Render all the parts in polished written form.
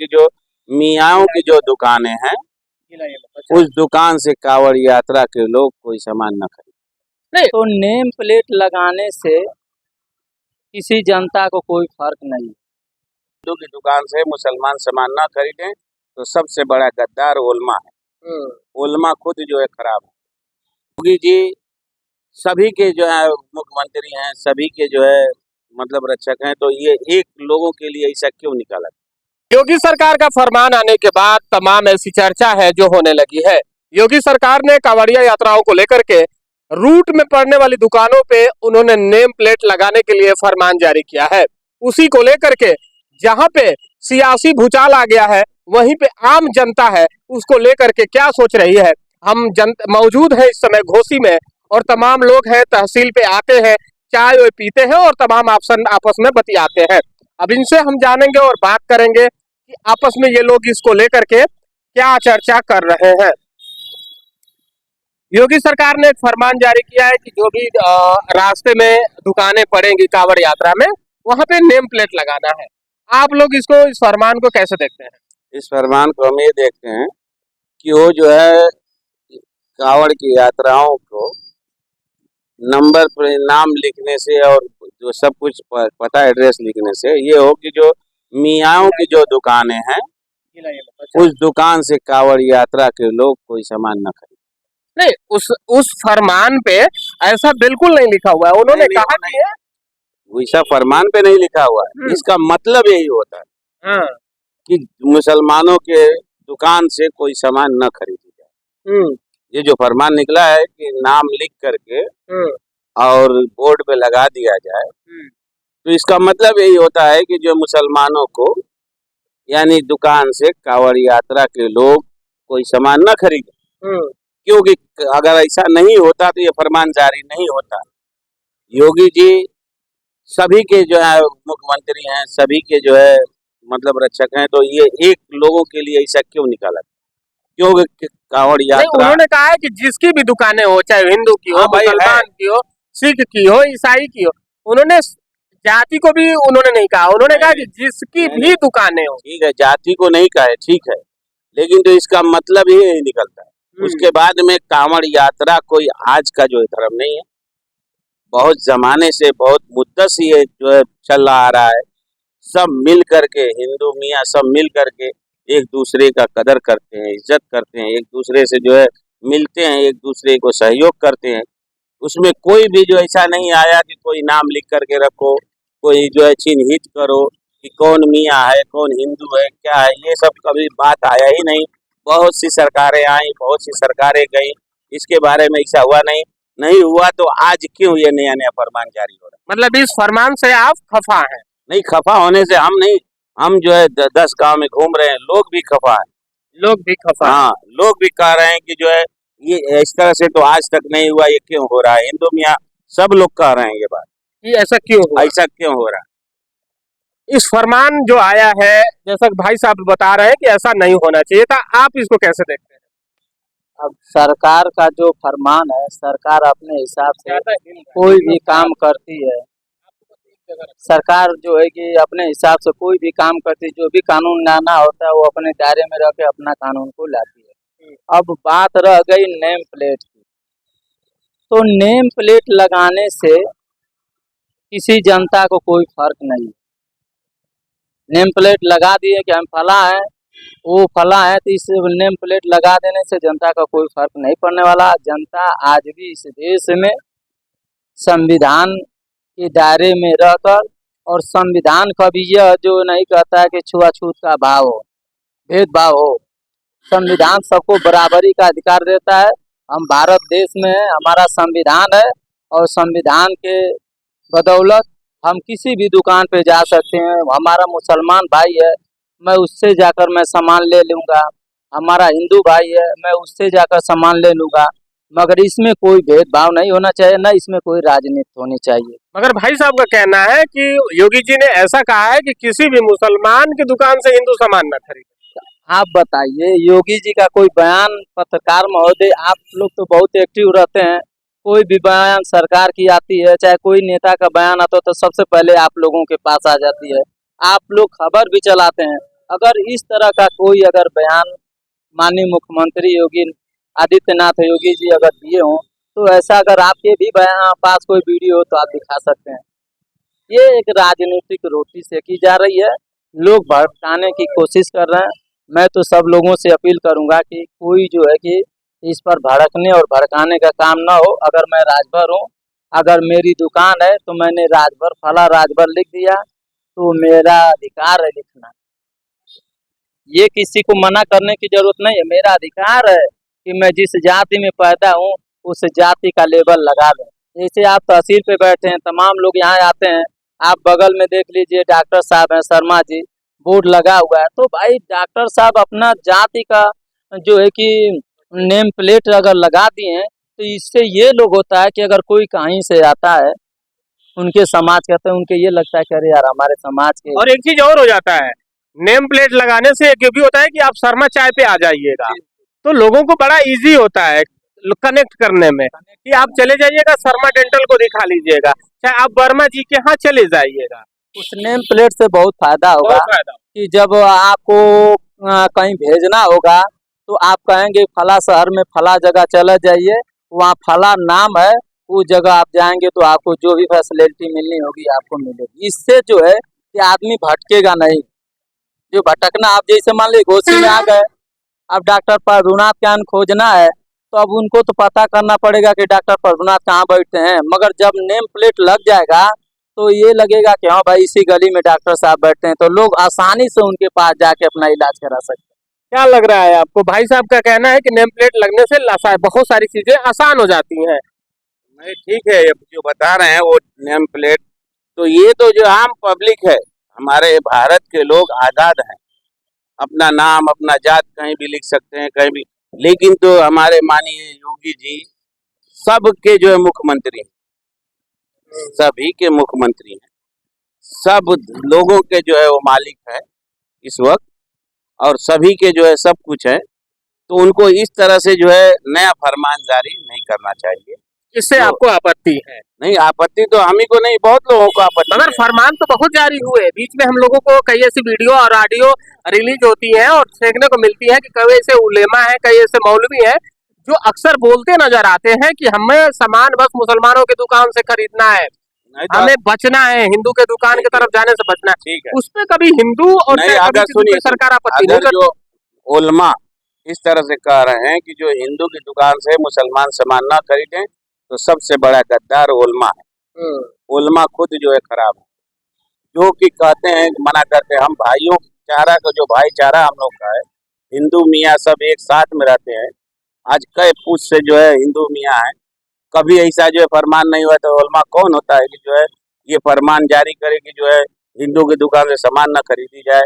कि जो मियाँओं की जो दुकानें हैं उस दुकान से कांवड़ यात्रा के लोग कोई सामान न खरीदें। नहीं, तो नेम प्लेट लगाने से किसी जनता को कोई फर्क नहीं। हिंदू की दुकान से मुसलमान सामान न खरीदें तो सबसे बड़ा गद्दार ओलमा है। ओलमा खुद जो है खराब है। योगी जी सभी के जो है मुख्यमंत्री हैं, सभी के जो है मतलब रक्षक हैं, तो ये एक लोगों के लिए ऐसा क्यों निकाला? योगी सरकार का फरमान आने के बाद तमाम ऐसी चर्चा है जो होने लगी है। योगी सरकार ने कांवड़िया यात्राओं को लेकर के रूट में पड़ने वाली दुकानों पे उन्होंने नेम प्लेट लगाने के लिए फरमान जारी किया है। उसी को लेकर के जहां पे सियासी भूचाल आ गया है, वहीं पे आम जनता है, उसको लेकर के क्या सोच रही है। हम मौजूद है इस समय घोसी में और तमाम लोग हैं, तहसील पे आते हैं, चाय पीते हैं और तमाम आपस में बतियाते हैं। अब इनसे हम जानेंगे और बात करेंगे कि आपस में ये लोग इसको लेकर के क्या चर्चा कर रहे हैं। योगी सरकार ने एक फरमान जारी किया है कि जो भी रास्ते में दुकानें पड़ेंगी कांवड़ यात्रा में, वहां पे नेम प्लेट लगाना है। आप लोग इस फरमान को कैसे देखते हैं? इस फरमान को हम ये देखते हैं कि वो जो है कांवड़ की यात्राओं को नंबर पर नाम लिखने से और जो सब कुछ पता एड्रेस लिखने से ये हो कि जो मियाँओं की जो दुकानें हैं उस दुकान से कांवड़ यात्रा के लोग कोई सामान न खरीदें। नहीं, उस फरमान पे ऐसा बिल्कुल नहीं लिखा हुआ है। उन्होंने कहा कि वैसा फरमान पे नहीं लिखा हुआ है। इसका मतलब यही होता है कि मुसलमानों के दुकान से कोई सामान न खरीदी जाए। ये जो फरमान निकला है कि नाम लिख करके और बोर्ड पे लगा दिया जाए, तो इसका मतलब यही होता है कि जो मुसलमानों को यानी दुकान से कांवड़ यात्रा के लोग कोई सामान न खरीदे। क्योंकि अगर ऐसा नहीं होता तो ये फरमान जारी नहीं होता। योगी जी सभी के जो है मुख्यमंत्री हैं, सभी के जो है मतलब रक्षक हैं, तो ये एक लोगों के लिए ऐसा क्यों निकाला? क्योंकि कांवड़ यात्रा उन्होंने कहा है कि जिसकी भी दुकानें हो, चाहे हिंदू की हो, मुसलमान की हो, सिख की हो, ईसाई की हो, उन्होंने जाति को भी उन्होंने नहीं कहा। उन्होंने कहा कि जिसकी भी दुकानें हो। ठीक है, जाति को नहीं कहा है, ठीक है, लेकिन तो इसका मतलब ही नहीं निकलता है। उसके बाद में कांवड़ यात्रा कोई आज का जो धर्म नहीं है, बहुत जमाने से बहुत मुद्दत से ये जो है चल आ रहा है। सब मिल करके हिंदू मियाँ सब मिल करके एक दूसरे का कदर करते हैं, इज्जत करते हैं, एक दूसरे से जो है मिलते हैं, एक दूसरे को सहयोग करते हैं। उसमें कोई भी जो ऐसा नहीं आया कि कोई नाम लिख करके रखो, कोई जो है चिन्हित करो कि कौन मियाँ है, कौन हिंदू है, क्या है, ये सब कभी बात आया ही नहीं। बहुत सी सरकारें आई, बहुत सी सरकारें गई, इसके बारे में ऐसा हुआ नहीं हुआ, तो आज क्यों ये नया नया फरमान जारी हो रहा है? मतलब इस फरमान से आप खफा हैं? नहीं, खफा होने से हम नहीं, हम जो है 10 गांव में घूम रहे हैं, लोग भी खफा है। लोग भी खफा? हाँ, लोग भी कह रहे हैं कि जो है ये इस तरह से तो आज तक नहीं हुआ, ये क्यों हो रहा है? हिंदू मियाँ सब लोग कह रहे हैं ये बात, ये ऐसा क्यों हो रहा है? इस फरमान जो आया है, जैसा भाई साहब बता रहे हैं कि ऐसा नहीं होना चाहिए था, आप इसको कैसे देखते हैं? अब सरकार का जो फरमान है, सरकार अपने हिसाब से कोई भी काम करती है। सरकार जो है कि अपने हिसाब से कोई भी काम करती है, जो भी कानून लाना होता है वो अपने दायरे में रह के अपना कानून को लाती है। अब बात रह गई नेम प्लेट की, तो नेम प्लेट लगाने से किसी जनता को कोई फर्क नहीं। नेम प्लेट लगा दिए कि हम फला है, वो फला है, तो इस नेम प्लेट लगा देने से जनता का कोई फर्क नहीं पड़ने वाला। जनता आज भी इस देश में संविधान के दायरे में रहकर, और संविधान कभी यह जो नहीं कहता है कि छुआछूत का भाव हो, भेदभाव हो। संविधान सबको बराबरी का अधिकार देता है। हम भारत देश में हैं, हमारा संविधान है, और संविधान के बदौलत हम किसी भी दुकान पे जा सकते हैं। हमारा मुसलमान भाई है, मैं उससे जाकर मैं सामान ले लूँगा। हमारा हिंदू भाई है, मैं उससे जाकर सामान ले लूँगा। मगर इसमें कोई भेदभाव नहीं होना चाहिए, न इसमें कोई राजनीति होनी चाहिए। मगर भाई साहब का कहना है कि योगी जी ने ऐसा कहा है कि किसी भी मुसलमान की दुकान से हिंदू सामान न खरीदे। आप बताइए, योगी जी का कोई बयान, पत्रकार महोदय आप लोग तो बहुत एक्टिव रहते हैं, कोई भी बयान सरकार की आती है, चाहे कोई नेता का बयान आता है, तो सबसे पहले आप लोगों के पास आ जाती है। आप लोग खबर भी चलाते हैं, अगर इस तरह का कोई अगर बयान माननीय मुख्यमंत्री योगी आदित्यनाथ योगी जी अगर दिए हों, तो ऐसा अगर आपके भी पास कोई वीडियो हो तो आप दिखा सकते हैं। ये एक राजनीतिक रोटी सेकी जा रही है, लोग भड़काने की कोशिश कर रहे हैं। मैं तो सब लोगों से अपील करूंगा कि कोई जो है कि इस पर भड़कने और भड़काने का काम ना हो। अगर मैं राजभर हूँ, अगर मेरी दुकान है तो मैंने राजभर फला राजभर लिख दिया तो मेरा अधिकार है लिखना। ये किसी को मना करने की जरूरत नहीं है, मेरा अधिकार है कि मैं जिस जाति में पैदा हूँ उस जाति का लेबल लगा दूं। जैसे आप तहसील पे बैठे हैं, तमाम लोग यहाँ आते हैं, आप बगल में देख लीजिए डॉक्टर साहब हैं शर्मा जी, बोर्ड लगा हुआ है। तो भाई डॉक्टर साहब अपना जाति का जो है कि नेम प्लेट अगर लगा दिए हैं, तो इससे ये लोग होता है कि अगर कोई कहीं से आता है, उनके समाज कहते हैं, उनके ये लगता है कि अरे यार हमारे समाज के। और एक चीज और हो जाता है, नेम प्लेट लगाने से एक ये भी होता है कि आप शर्मा चाय पे आ जाइएगा, तो लोगों को बड़ा इजी होता है कनेक्ट करने में कि आप चले जाइएगा शर्मा डेंटल को दिखा लीजिएगा, चाहे आप वर्मा जी के यहाँ चले जाइएगा। उस नेम प्लेट से बहुत फायदा होगा बहुत फायदा। कि जब आपको कहीं भेजना होगा तो आप कहेंगे फला शहर में फला जगह चले जाइए, वहाँ फला नाम है, उस जगह आप जाएंगे तो आपको जो भी फैसिलिटी मिलनी होगी आपको मिलेगी। इससे जो है कि आदमी भटकेगा नहीं। जो भटकना, आप जैसे मान लीजिए घोसी में आ गए, अब डॉक्टर प्रभुनाथ का खोजना है, तो अब उनको तो पता करना पड़ेगा कि डॉक्टर प्रभुनाथ कहाँ बैठते हैं। मगर जब नेम प्लेट लग जाएगा तो ये लगेगा कि हाँ भाई इसी गली में डॉक्टर साहब बैठते हैं, तो लोग आसानी से उनके पास जाके अपना इलाज करा सकते हैं। क्या लग रहा है आपको? भाई साहब का कहना है कि नेम प्लेट लगने से बहुत सारी चीजें आसान हो जाती हैं। नहीं, ठीक है, ये जो बता रहे हैं वो नेम प्लेट, तो ये तो जो आम पब्लिक है, हमारे भारत के लोग आज़ाद हैं, अपना नाम अपना जात कहीं भी लिख सकते हैं कहीं भी। लेकिन तो हमारे माननीय योगी जी सबके जो है मुख्यमंत्री हैं, सभी के मुख्यमंत्री हैं, सब लोगों के जो है वो मालिक है इस वक्त, और सभी के जो है सब कुछ है। तो उनको इस तरह से जो है नया फरमान जारी नहीं करना चाहिए। इससे तो आपको आपत्ति है? नहीं, आपत्ति तो हम ही को नहीं, बहुत लोगों को आपत्ति मगर है। फरमान तो बहुत जारी हुए, बीच में हम लोगों को कई ऐसी वीडियो और ऑडियो रिलीज होती है और देखने को मिलती है कि कई ऐसे उलेमा हैं, कई ऐसे मौलवी हैं जो अक्सर बोलते नजर आते हैं कि हमें सामान बस मुसलमानों की दुकान से खरीदना है, नहीं तो हमें बचना है, हिंदू के दुकान की तरफ जाने से बचना है। ठीक है, उस पे कभी हिंदू और नहीं, चाहे कभी अगर किसी सुनिए, पे सरकार आपत्ति नहीं अगर करती। जो उलमा इस तरह से कह रहे हैं कि जो हिंदू की दुकान से मुसलमान सामान ना खरीदें, तो सबसे बड़ा गद्दार उलमा है। उलमा खुद जो है खराब है, जो कि कहते हैं, मना करते हैं। हम भाइयों चारा का जो भाईचारा हम लोग का है, हिंदू मियाँ सब एक साथ में रहते हैं। आज कई पूछ से जो है हिंदू मियाँ है, कभी ऐसा जो है फरमान नहीं हुआ। तो उलमा कौन होता है कि जो है ये फरमान जारी करे कि जो है हिंदू की दुकान से सामान न खरीदी जाए,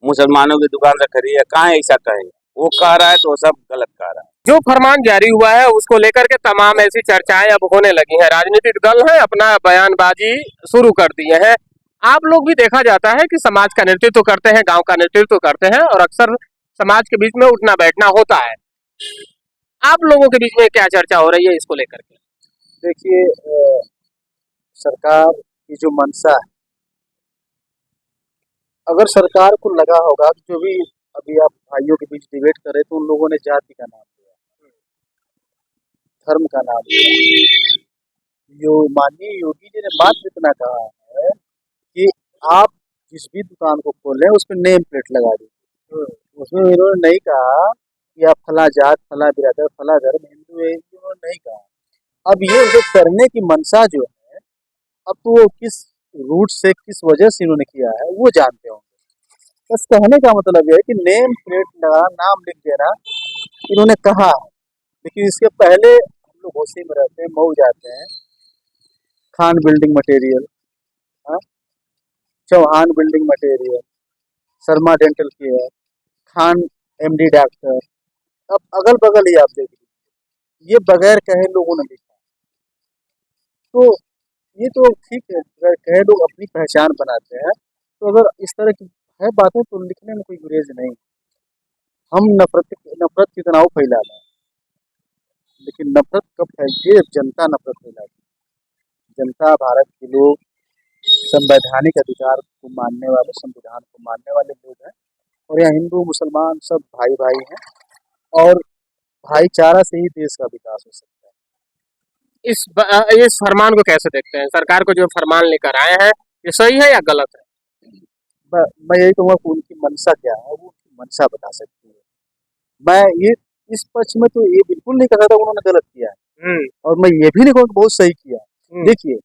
मुसलमानों की दुकान से खरीदे? कहाँ ऐसा कहेंगे? वो कह रहा है तो वो सब गलत कह रहा है। जो फरमान जारी हुआ है उसको लेकर के तमाम ऐसी चर्चाएं अब होने लगी हैं, राजनीतिक दल है अपना बयानबाजी शुरू कर दिए हैं। आप लोग भी देखा जाता है कि समाज का नेतृत्व करते हैं, गांव का नेतृत्व करते हैं और अक्सर समाज के बीच में उठना बैठना होता है। आप लोगों के बीच में क्या चर्चा हो रही है इसको लेकर के? देखिए, सरकार की जो मंशा है, अगर सरकार को लगा होगा कि जो भी अभी आप भाइयों के बीच डिबेट कर रहे, तो उन लोगों ने जाति का नाम लिया, धर्म का नाम लिया। जो माननीय योगी जी ने मात्र इतना कहा है कि आप जिस भी दुकान को खोल रहे हैं उस पर नेम प्लेट लगा दीजिए। उसमें इन्होंने नहीं कहा कि आप फला जात, फला बिरादर, फला धर्म हिंदू है, इन्होंने नहीं कहा। अब ये जो करने की मंशा जो है, अब तो वो किस रूट से, किस वजह से इन्होंने किया है वो जानते होंगे। बस कहने का मतलब ये है कि नेम प्लेट लगा, नाम लिख देना इन्होंने कहा है। लेकिन इसके पहले हम लोग होशी में रहते हैं, मऊ जाते हैं, Khan building material, Chauhan building material, Sharma dental care, Khan MD doctor, अब अगल बगल ही आप देख लीजिए, ये बगैर कहे लोगों ने लिखा। तो ये तो ठीक है, अगर कहे लोग अपनी पहचान बनाते हैं, तो अगर इस तरह की है बातें तो लिखने में कोई गुरेज नहीं। हम नफरत की तनाव फैला रहे हैं, लेकिन नफरत कब फैलती है? जनता नफरत फैलाती है। जनता, भारत के लोग संवैधानिक अधिकार को मानने वाले, संविधान को मानने वाले लोग हैं। और यहाँ हिंदू मुसलमान सब भाई भाई हैं, और भाईचारा से ही देश का विकास हो सकता है। इस फरमान को कैसे देखते हैं? सरकार को जो फरमान लेकर आए हैं, ये सही है या गलत है? मैं यही कहूँगा कि उनकी मंशा क्या है, वो उनकी मंशा बता सकती है। मैं ये इस पक्ष में तो ये बिल्कुल नहीं कह सकता उन्होंने गलत किया है, और मैं ये भी नहीं कहूँगा बहुत सही किया है। देखिए,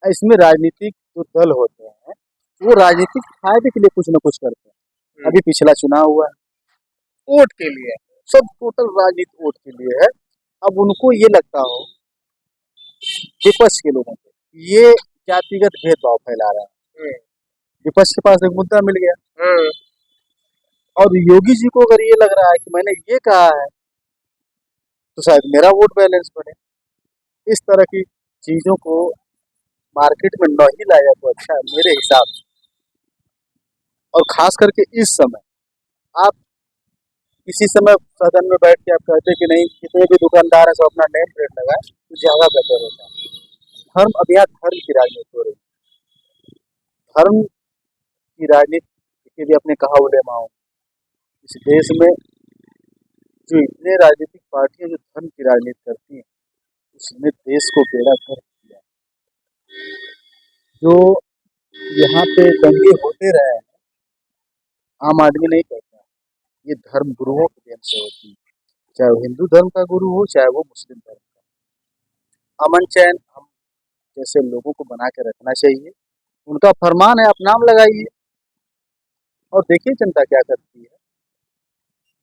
इसमें राजनीतिक जो दल होते हैं वो राजनीतिक फायदे के लिए कुछ न कुछ करते हैं। अभी पिछला चुनाव हुआ है, वोट के लिए, सब टोटल राजनीति वोट के लिए है। अब उनको ये लगता हो, विपक्ष के लोगों को ये जातिगत भेदभाव फैला रहा है, विपक्ष के पास एक मुद्दा मिल गया, और योगी जी को अगर ये लग रहा है कि मैंने ये कहा है तो शायद मेरा वोट बैलेंस बने, इस तरह की चीजों को मार्केट में न ही लाया तो अच्छा है मेरे हिसाब से। और खास करके इस समय आप किसी समय सदन में बैठ के आप कहते कि नहीं, कितने भी दुकानदार है सब अपना नेम प्लेट लगाए तो ज्यादा बेहतर होता है। धर्म, अब यहाँ धर्म की राजनीति हो रही है, धर्म की राजनीति के भी अपने कहा उलेमा हो। इस देश में जो इतने राजनीतिक पार्टियां जो धर्म की राजनीति करती हैं, उसने देश को बेड़ा गर्क किया। जो यहाँ पे दंगे होते रहे हैं, आम आदमी नहीं करता, ये धर्म गुरुओं के देन से होती है, चाहे वो हिंदू धर्म का गुरु हो चाहे वो मुस्लिम धर्म का। अमन चैन हम जैसे लोगों को बना के रखना चाहिए, उनका फरमान है, आप नाम लगाइए और देखिए जनता क्या करती है।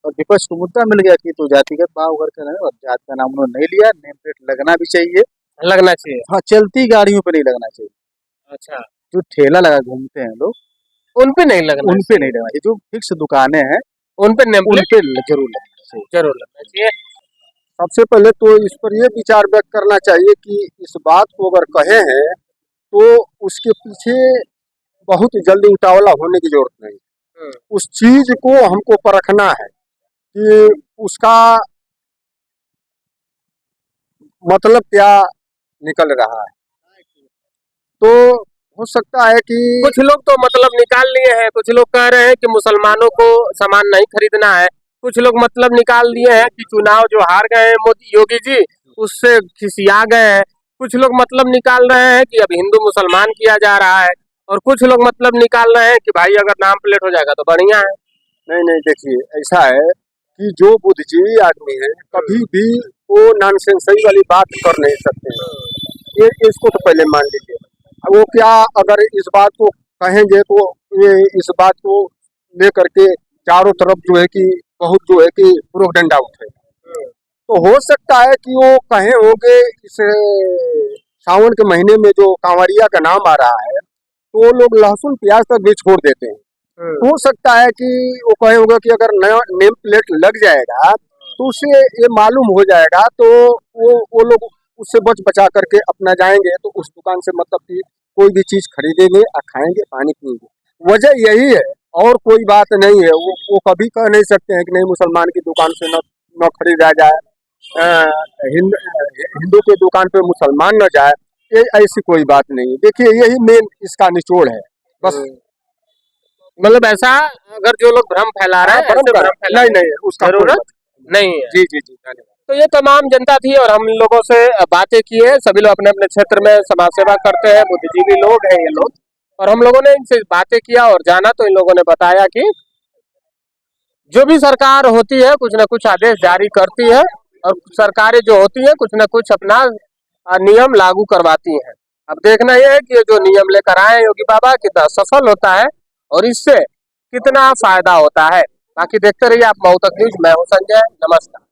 और विपक्ष को मुद्दा मिल गया कि तो जातिगत भाव करके रहे, और जात का नाम उन्होंने नहीं लिया, नेम प्लेट लगना भी चाहिए, लगना चाहिए। हाँ, चलती गाड़ियों पे नहीं लगना चाहिए। अच्छा, जो ठेला लगा घूमते हैं लोग, उन पे नहीं लगना, उन पे नहीं लगना चाहिए। जो फिक्स दुकानें हैं उन पे नेम उन प्लेट पे जरूर लगना चाहिए, जरूर लगना चाहिए। सबसे पहले तो इस पर यह विचार व्यक्त करना चाहिए कि इस बात को अगर कहे हैं तो उसके पीछे बहुत जल्दी उतावला होने की जरूरत नहीं। उस चीज को हमको परखना है कि उसका मतलब क्या निकल रहा है। तो हो सकता है कि कुछ लोग तो मतलब निकाल लिए हैं, कुछ लोग कह रहे हैं कि मुसलमानों को सामान नहीं खरीदना है, कुछ लोग मतलब निकाल दिए हैं कि चुनाव जो हार गए हैं मोदी योगी जी उससे खिसिया गए हैं, कुछ लोग मतलब निकाल रहे हैं कि अब हिंदू मुसलमान किया जा रहा है, और कुछ लोग मतलब निकाल रहे हैं कि भाई अगर नाम प्लेट हो जाएगा तो बढ़िया है। नहीं, देखिए ऐसा है कि जो बुद्धिजीवी आदमी है कभी भी वो नॉनसेंसरी वाली बात कर नहीं सकते हैं। ये इसको तो पहले मान लीजिए। वो क्या अगर इस बात को कहेंगे तो ये इस बात को लेकर के चारों तरफ जो है कि बहुत जो है कि प्रोपेगेंडा उठे, तो हो सकता है कि वो कहे होंगे इस सावन के महीने में जो कांवरिया का नाम आ रहा है तो वो लोग लहसुन प्याज तक भी छोड़ देते हैं। हो सकता है कि वो कहे होगा कि अगर नया नेम प्लेट लग जाएगा तो उससे ये मालूम हो जाएगा, तो वो लोग उससे बच बचा करके अपना जाएंगे, तो उस दुकान से मतलब कि कोई भी चीज खरीदेंगे और खाएंगे, पानी पिएंगे। वजह यही है और कोई बात नहीं है। वो कभी कह नहीं सकते हैं कि नहीं मुसलमान की दुकान से न खरीदा जाए, हिंदू की दुकान पे मुसलमान न जाए, ये ऐसी कोई बात नहीं। देखिए यही मेन इसका निचोड़ है बस। मतलब ऐसा अगर जो लोग भ्रम फैला रहे हैं, नहीं उसका जरूरत नहीं है। जी। तो ये तमाम जनता थी और हम लोगों से बातें की है। सभी लोग अपने अपने क्षेत्र में समाज सेवा करते हैं, बुद्धिजीवी लोग हैं ये लोग, और हम लोगों ने इनसे बातें किया और जाना तो इन लोगों ने बताया कि जो भी सरकार होती है कुछ न कुछ आदेश जारी करती है, और सरकारें जो होती है कुछ न कुछ अपना नियम लागू करवाती हैं। अब देखना यह है कि जो नियम लेकर आए योगी बाबा कितना सफल होता है और इससे कितना फायदा होता है। बाकी देखते रहिए आप मऊ तक न्यूज। मैं हूं संजय, नमस्कार।